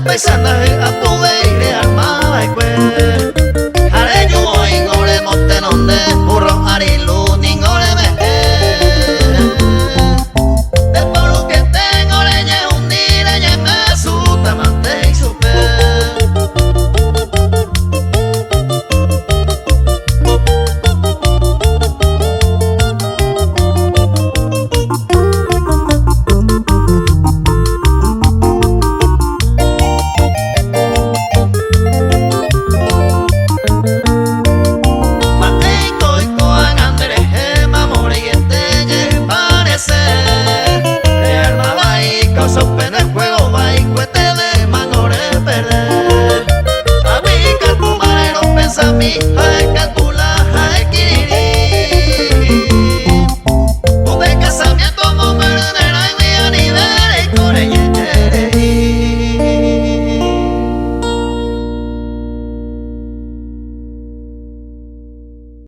Paisaje a tu veire armada y kwe Hare yu oi ngore motte nonde Burro arilu ni ngore me Del pueblo que tengo leñe undi leñe me su tamante y su pe Sopen el juego, va y cuete de mangore perder. A mí que tu manera pensa a mí.